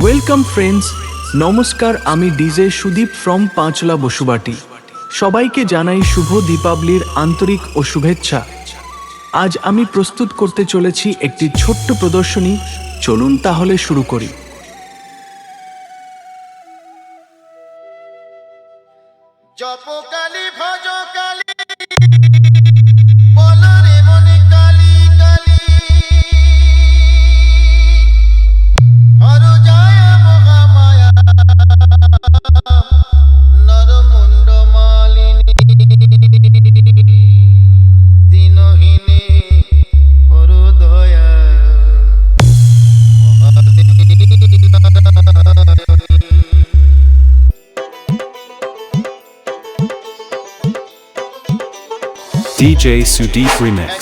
Welcome friends, নমস্কার। আমি DJ Sudip from Panchla বসুবাটি। সবাইকে জানাই শুভ দীপাবলির আন্তরিক ও শুভেচ্ছা। আজ আমি প্রস্তুত করতে চলেছি একটি ছোট্ট প্রদর্শনী। চলুন তাহলে শুরু করি। জপকালী ভজকালী বলরে মনে কালী কালী হর জয় মহামায়া নরমুণ্ড মালিনী দিনহীনে করো দয়া DJ Sudeep Remix.